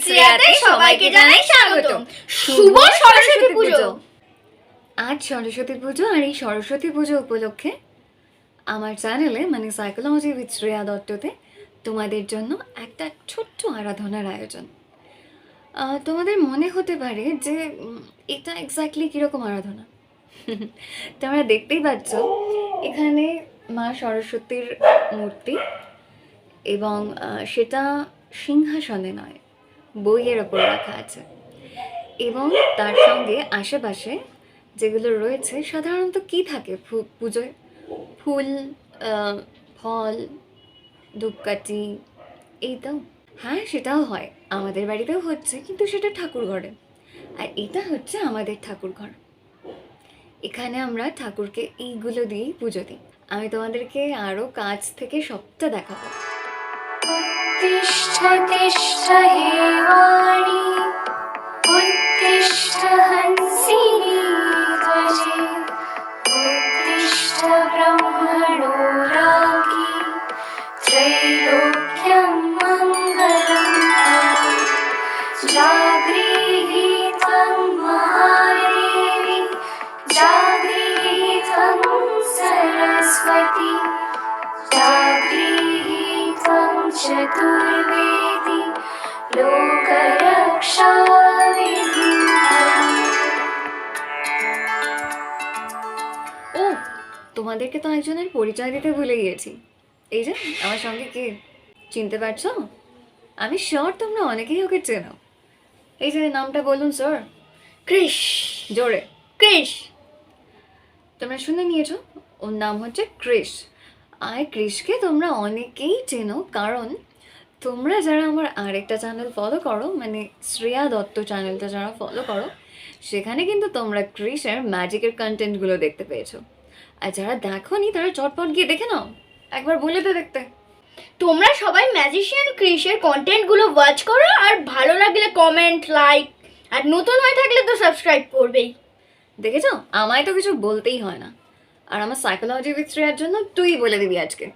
শ্রেয়াতে সবাইকে জানাই স্বাগতম। শুভ সরস্বতী পুজো। আজ সরস্বতী পুজো, আর এই সরস্বতী পুজো উপলক্ষে আমার চ্যানেলে মানে সাইকোলজি উইথ শ্রেয়া দত্ততে তোমাদের জন্য একটা ছোট্ট আরাধনার আয়োজন। তোমাদের মনে হতে পারে যে এটা এক্স্যাক্টলি কীরকম আরাধনা। তোমরা দেখতেই পাচ্ছ এখানে মা সরস্বতীর মূর্তি, এবং সেটা সিংহাসনে নয়, বইয়ের ওপর রাখা আছে। এবং তার সঙ্গে আশেপাশে যেগুলো রয়েছে, সাধারণত কি থাকে পুজোয়? ফুল, ফল, ধূপকাঠি, এই তো। হ্যাঁ, সেটাও হয়, আমাদের বাড়িতেও হচ্ছে, কিন্তু সেটা ঠাকুর ঘরে। আর এটা হচ্ছে আমাদের ঠাকুর ঘর। এখানে আমরা ঠাকুরকে এইগুলো দিয়েই পুজো দিই। আমি তোমাদেরকে আরও কাছ থেকে সবটা দেখাবো। उत्तिष्ठ तिष्ठ हे वाणी, उत्तिष्ठ हंसिनी ध्वजे, उत्तिष्ठ ब्रह्मणो रागी, त्रैलोक्यं मङ्गलं कुरु। जागृहि त्वं महादेवी, जागृहि त्वं सरस्वती, जागृहि त्वं चतुर्वेदी, लोकरक्षाविधिं कुरु। ও, তোমাদেরকে তো একজনের পরিচয় দিতে ভুলে গিয়েছি। এই যে আমার সঙ্গে কে, চিনতে পারছো? আমি শিওর তোমরা অনেকেই ওকে চেনো। এই যে নামটা বলুন স্যার। কৃষ। জোরে। কৃষ। তোমরা শুনে নিয়েছো, ওর নাম হচ্ছে কৃষ। আর কৃষকে তোমরা অনেকেই চেনো, কারণ তোমরা যারা আমার আরেকটা চ্যানেল ফলো করো, মানে শ্রেয়া দত্ত চ্যানেলটা যারা ফলো করো, সেখানে কিন্তু তোমরা কৃষের ম্যাজিকের কন্টেন্টগুলো দেখতে পেয়েছো। আর যারা দেখোনি তারা চটপট গিয়ে দেখে নাও, একবার বলে তো দেখতে। তোমরা সবাই ম্যাজিশিয়ান ক্রিশের কন্টেন্টগুলো ওয়াচ করো, আর ভালো লাগলে কমেন্ট, লাইক, আর নতুন হয়ে থাকলে তো সাবস্ক্রাইব করবেই। দেখেছো, আমায় তো কিছু বলতেই হয় না। আর আমার সাইকোলজি উইথ শ্রেয়ার জন্য তুই বলে দিবি আজকে।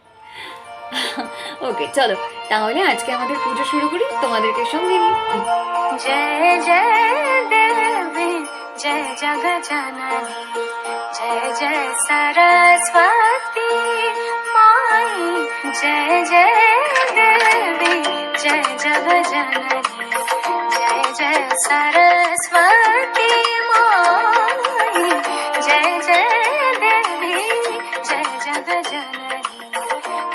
ওকে, চলো তাহলে আজকে আমাদের পুজো শুরু করি, তোমাদেরকে সঙ্গে নিই। जय जय देवी, जय जग जननी, जय जय सरस्वती माई, जय जय देवी, जय जग जननी, जय जय सरस्वती माई, जय जय देवी, जय जग जननी,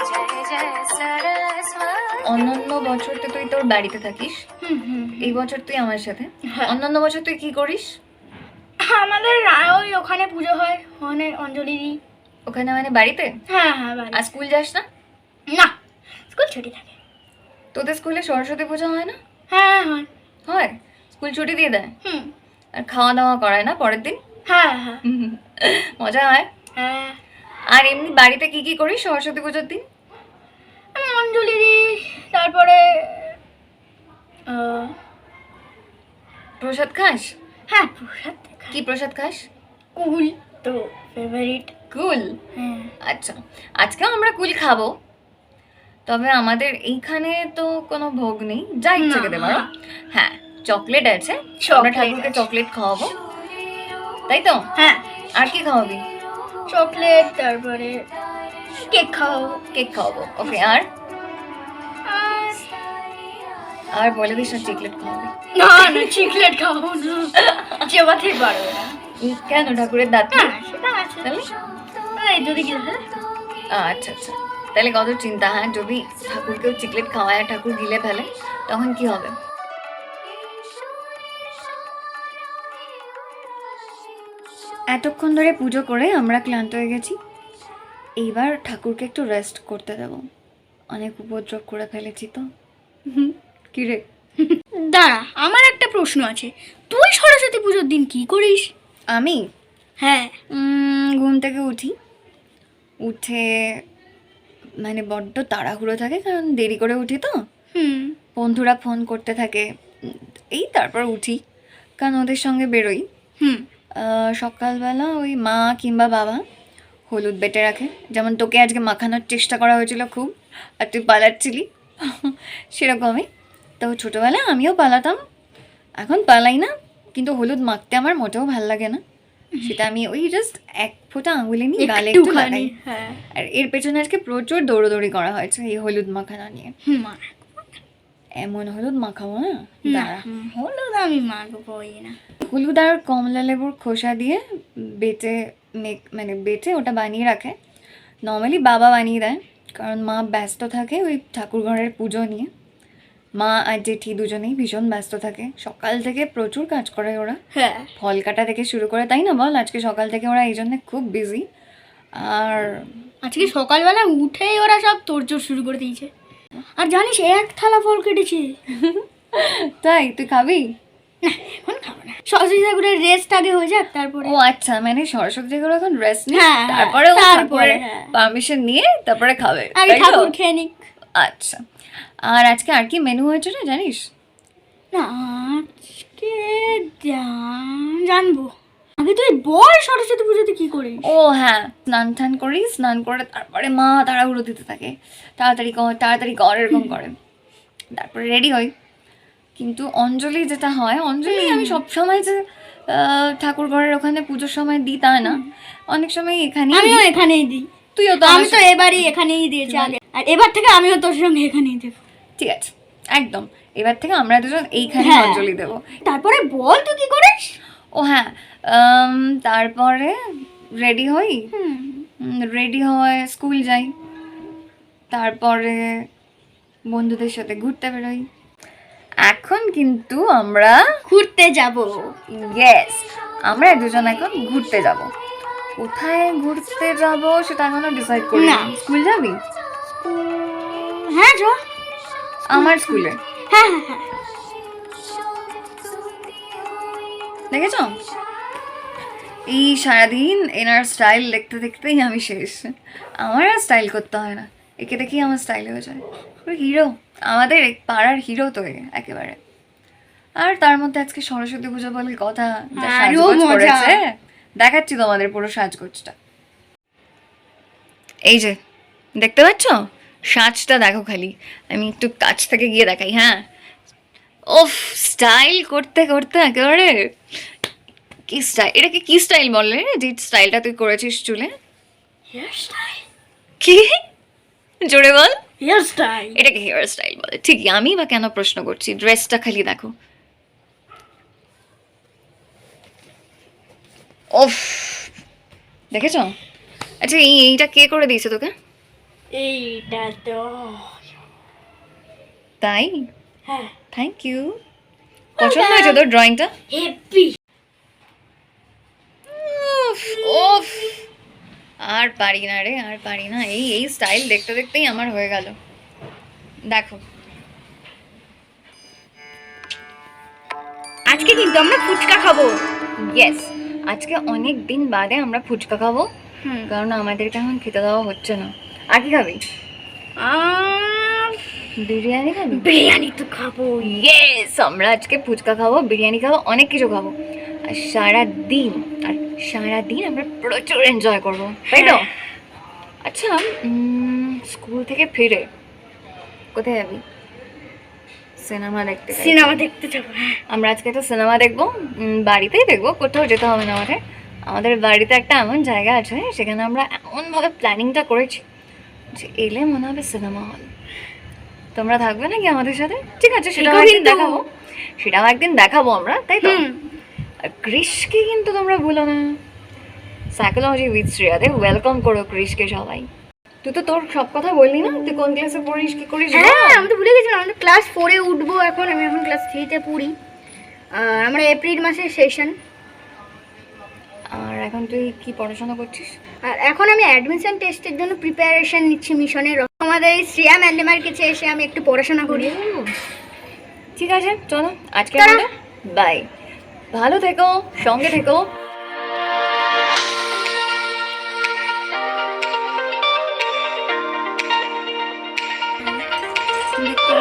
जय जय सरस्वती। অন্যান্য বছর তো তুই তোর বাড়িতে থাকিস, এই বছর তুই আমার সাথে। হ্যাঁ। অন্যান্য বছর তুই কি করিস? আমাদের ওই ওখানে পুজো হয়, ওখানে অঞ্জলি দিই। ওখানে মানে বাড়িতে? হ্যাঁ হ্যাঁ বাড়ি। আর স্কুল যাস না? না, স্কুল ছুটি থাকে। তোদের স্কুলে সরস্বতী পুজো হয় না? হ্যাঁ হয়। হয়, স্কুল ছুটি দিয়ে দেয়। হুম। আর খাওয়া দাওয়া করায় না পরের দিন? হ্যাঁ হ্যাঁ মজা হয়। হ্যাঁ। আর এমনি বাড়িতে কি কি করিস সরস্বতী পুজোর দিন? আমি অঞ্জলি দিই, তারপরে প্রসাদ খাস? হ্যাঁ প্রসাদ খাই। কি প্রসাদ খাস? কুল তো ফেভারিট। কুল? হ্যাঁ। আচ্ছা, আজকেও আমরা কুল খাবো, তবে আমাদের এইখানে তো কোনো ভোগ নেই, যা ইচ্ছে খেতে পারো। হ্যাঁ, চকলেট আছে, আমরা ঠাকুরকে চকলেট খাওয়াবো, তাই তো? হ্যাঁ। আর কি খাওয়াবি? চকলেট, তারপরে কেক খাওয়াবো। কেক খাওয়াবো, ওকে। আর আর বলে দিস না চিকলেট খাওয়াবি। না না, চকলেট খাওয়াবো না, চেবাতেই পারবে না। কেন, ঠাকুরের দাঁত নেই? হ্যাঁ সেটা আছে। তাহলে এই যদি কি হয়। আচ্ছা আচ্ছা, তাহলে কত চিন্তা। হ্যাঁ, যদি ঠাকুরকেও চিকলেট খাওয়ায় আর ঠাকুর গিলে ফেলে, তখন কি হবে? এতক্ষণ ধরে পুজো করে আমরা ক্লান্ত হয়ে গেছি, এইবার ঠাকুরকে একটু রেস্ট করতে দেবো, অনেক উপদ্রব করে ফেলেছি তো। কি রে? দাঁড়া, আমার একটা প্রশ্ন আছে, তুই সরস্বতী পুজোর দিন কি করিস? আমি? হ্যাঁ। ঘুম থেকে উঠি, উঠে মানে বড্ড তাড়াহুড়ো থাকে, কারণ দেরি করে উঠি তো। বন্ধুরা ফোন করতে থাকে, এই তারপর উঠি, কারণ ওদের সঙ্গে বেরোই। সকালবেলা ওই মা কিংবা বাবা হলুদ বেটে রাখে, যেমন তোকে আজকে মাখানোর চেষ্টা করা হয়েছিল খুব, আর তুই পালাচ্ছিলি, সেরকমই। তো ছোটোবেলায় আমিও পালাতাম, এখন পালাই না, কিন্তু হলুদ মাখতে আমার মোটেও ভালো লাগে না। সেটা আমি ওই জাস্ট এক ফোঁটা আঙুলে নিয়ে গালে একটু লাগাই। হ্যাঁ, আর এর পেছনে আজকে প্রচুর দৌড়োদৌড়ি করা হয়েছে এই হলুদ মাখানো নিয়ে। এমন হলুদ মাখাবো না, দাঁড়া। হলুদ আমি মাখবই না। হলুদ আর কমলা লেবুর খোসা দিয়ে বেটে মানে বেটে ওটা বানিয়ে রাখে। নর্মালি বাবা বানিয়ে দেয়, কারণ মা ব্যস্ত থাকে ওই ঠাকুর ঘরের পুজো নিয়ে। মা আর জেঠি দুজনেই ভীষণ ব্যস্ত থাকে, সকাল থেকে প্রচুর কাজ করে ওরা। হ্যাঁ, ফল কাটা থেকে শুরু করে, তাই না বল? আজকে সকাল থেকে ওরা এই জন্য খুব বিজি। আর আজকে সকালবেলা উঠেই ওরা সব তোড়জোড় শুরু করে দিয়েছে। আর জানিস, এক থালা ফল কেটেছি। তাই তুই খাবি? না, এখন খাবো না। সরস্বতী ঠাকুরের রেস্ট আগে হয়ে যাক, তারপরে। ও আচ্ছা, মানে সরস্বতী ঠাকুর এখন রেস্ট নিয়ে হ্যাঁ, তারপরে তারপরে পারমিশন নিয়ে তারপরে খাবে, আগে তাই তো? ঠাকুর খেয়ে নিক। আচ্ছা, আর আজকে আর কি মেনু হয়েছে না জানিস? না, আজকে জানবো। আগে তুই বল, সরস্বতী পুজোতে কি করিস? ও হ্যাঁ, স্নান টান করি, স্নান করে তারপরে মা তাড়াহুড়ো দিতে থাকে, তাড়াতাড়ি কর তাড়াতাড়ি কর এরকম করে। তারপরে রেডি হই, কিন্তু অঞ্জলি যেটা হয়, অঞ্জলি আমি সবসময় যে ঠাকুর ঘরের ওখানে পুজোর সময় দিই তা না, অনেক সময় এখানেই আমিও এখানেই দিই। তুইও তো আমি তো এবারই এখানেই দিয়েছি আগে, আর এবার থেকে আমিও তোর সঙ্গে এখানেই দেবো। ঠিক আছে, একদম এবার থেকে আমরা দুজন এইখানে হ্যাঁ। অঞ্জলি দেবো। তারপরে বল তুই কি করিস? ও হ্যাঁ, তারপরে রেডি হই, রেডি হয়ে স্কুল যাই, তারপরে বন্ধুদের সাথে ঘুরতে বেরোই। এখন কিন্তু আমরা ঘুরতে যাব। ইয়েস, আমরা দুজন এখন ঘুরতে যাব। কোথায় ঘুরতে যাব সেটা এখনো ডিসাইড করি না। না। স্কুল যাবি? হ্যাঁ, চ। আমার স্কুলে হ্যাঁ হ্যাঁ হ্যাঁ। দেখেছ, এই সারাদিন এনার স্টাইল দেখতে দেখতেই আমি শেষ। আমার আর স্টাইল করতে হয় না, একে দেখেই আমার স্টাইল হয়ে যায়। হিরো, আমাদের পাড়ার হিরো তো একেবারে। আর তার মধ্যে আজকে সরস্বতী পুজো বলে কথা, যা সাজগোজ করেছে দেখাচ্ছি তোমাদের পুরো সাজগোজটা। এই যে দেখতে পাচ্ছ, সাজটা দেখো খালি, আমি একটু কাছ থেকে গিয়ে দেখাই। হ্যাঁ, ওফ, স্টাইল করতে করতে একেবারে কি স্টাইল, এটাকে কি স্টাইল বলে যে স্টাইলটা তুই করেছিস চুলে? Hair style. কি? জোরে বল। Hair style. এটাকে হেয়ার স্টাইল বলে? ঠিকই, আমি বা কেন প্রশ্ন করছি, ড্রেসটা খালি দেখো। ওফ, দেখেছ? আচ্ছা, এইটা কে করে দিয়েছে তোকে? এইটা তো, তাই? হ্যাঁ, থ্যাংক ইউ। পছন্দ হয়েছে তোর ড্রয়িংটা? হেপি। উফ উফ, আর পারি না রে, আর পারি না। এই এই স্টাইল দেখতে দেখতেই আমার হয়ে গেল। দেখো, আজকে কিন্তু আমরা ফুচকা খাবো। ইয়েস, আজকে অনেক দিন বাদে আমরা ফুচকা খাবো, কারণ আমাদেরকে এখন খেতে দেওয়া হচ্ছে না। আর কি খাবি? বিরিয়ানি খাবি? বিরিয়ানি তো খাবো। ইয়েস, আমরা আজকে ফুচকা খাবো, বিরিয়ানি খাবো, অনেক কিছু খাবো। আর সারাদিন আমরা প্রচুর এনজয় করবো, তাই তো? আচ্ছা, স্কুল থেকে ফিরে কোথায় যাবি? সিনেমা দেখতে? সিনেমা দেখতে যাবো। আমরা আজকে একটা সিনেমা দেখবো, বাড়িতেই দেখবো, কোথাও যেতে হবে না আমাদের। আমাদের বাড়িতে একটা এমন জায়গা আছে, সেখানে আমরা এমনভাবে প্ল্যানিংটা করেছি যে এলে মনে হবে সিনেমা হল। তোমরা থাকবে নাকি আমাদের সাথে? ঠিক আছে, সেটাও একদিন দেখাবো, সেটাও একদিন দেখাবো আমরা, তাই তো? আর ক্রিশকে কিন্তু তোমরা ভুলো না, সাইকোলজি উইথ শ্রেয়াতে ওয়েলকাম করো ক্রিশকে সবাই। তুই তো তোর সব কথা বললি না, তুই কোন ক্লাসে পড়িস, কি করিস? হ্যাঁ, আমি তো ভুলে গেছিলাম, আমি ক্লাস 4-এ উঠবো এখন। আমি এখন ক্লাস 3-তে পড়ি। আমরা এপ্রিল মাসের সেশন। আর এখন তুই কি পড়াশোনা করছিস? আর এখন আমি অ্যাডমিশন টেস্টের জন্য প্রিপারেশন নিচ্ছি মিশনের। আমাদের এই শ্রেয়া ম্যাডামের কাছে এসে আমি একটু পড়াশোনা করি। ঠিক আছে, চলো আজকে বাই। ভালো থেকো, সঙ্গে থেকো। দেখতে